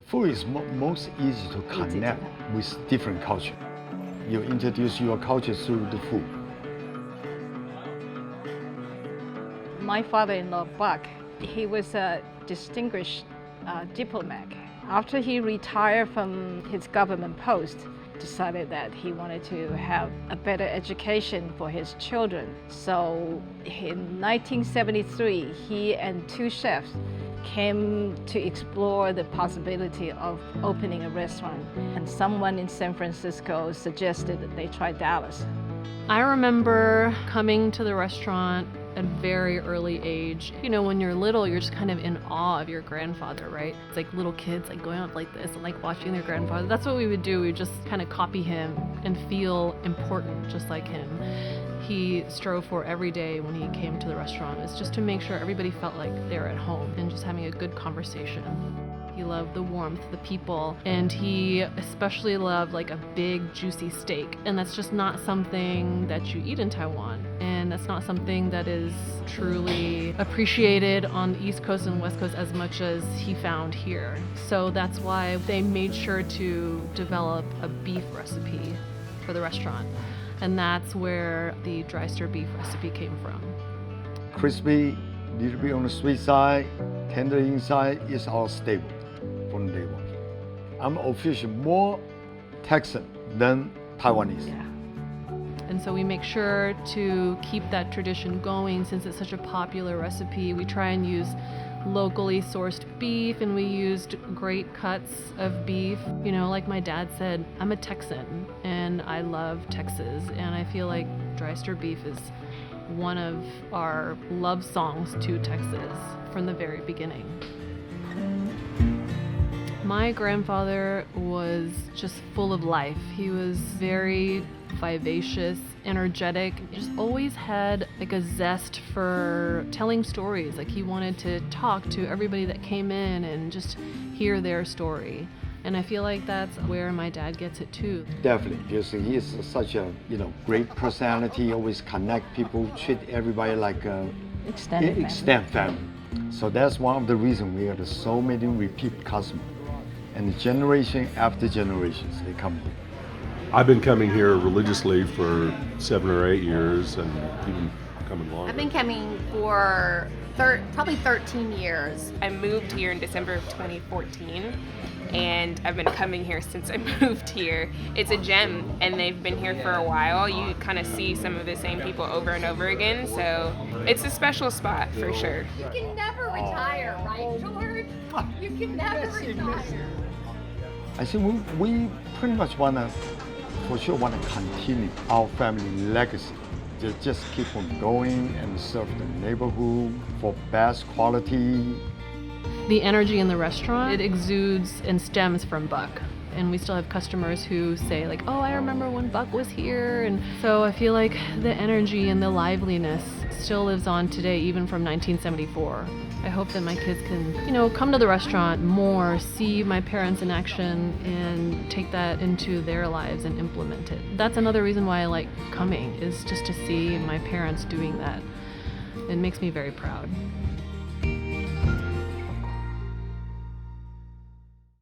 Food is most easy to connect with different culture. You introduce your culture through the food. My father-in-law, Buck, he was a distinguished diplomat. After he retired from his government post, decided that he wanted to have a better education for his children. So in 1973, he and two chefs came to explore the possibility of opening a restaurant. And someone in San Francisco suggested that they try Dallas. I remember coming to the restaurant at a very early age. You know, when you're little, you're just kind of in awe of your grandfather, right? It's like little kids like going up like this and like watching their grandfather. That's what we would do. We would just kind of copy him and feel important just like him. He strove for every day when he came to the restaurant is just to make sure everybody felt like they were at home and just having a good conversation. He loved the warmth, the people, and he especially loved like a big juicy steak. And that's just not something that you eat in Taiwan. And that's not something that is truly appreciated on the East Coast and West Coast as much as he found here. So that's why they made sure to develop a beef recipe for the restaurant. And that's where the dry stir beef recipe came from. Crispy, little bit on the sweet side, tender inside is our staple from day one. I'm officially more Texan than Taiwanese. Yeah. And so we make sure to keep that tradition going since it's such a popular recipe. We try and use locally sourced beef, and we used great cuts of beef. You know, like my dad said, I'm a Texan and I love Texas, and I feel like dry stir beef is one of our love songs to Texas from the very beginning. My grandfather was just full of life. He was very vivacious, energetic, just always had like a zest for telling stories. Like he wanted to talk to everybody that came in and just hear their story. And I feel like that's where my dad gets it too. Definitely, because he is such a great personality, always connect people, treat everybody like a extended family. So that's one of the reasons we have so many repeat customers. And generation after generations, they come here. I've been coming here religiously for 7 or 8 years, and even coming longer. I've been coming for probably 13 years. I moved here in December of 2014, and I've been coming here since I moved here. It's a gem, and they've been here for a while. You kind of see some of the same people over and over again, so it's a special spot for sure. You can never retire, right, George? You can never retire. I think we pretty much for sure want to continue our family legacy. Just keep on going and serve the neighborhood for best quality. The energy in the restaurant, it exudes and stems from Buck. And we still have customers who say like, oh, I remember when Buck was here. And so I feel like the energy and the liveliness still lives on today, even from 1974. I hope that my kids can, come to the restaurant more, see my parents in action, and take that into their lives and implement it. That's another reason why I like coming, is just to see my parents doing that. It makes me very proud.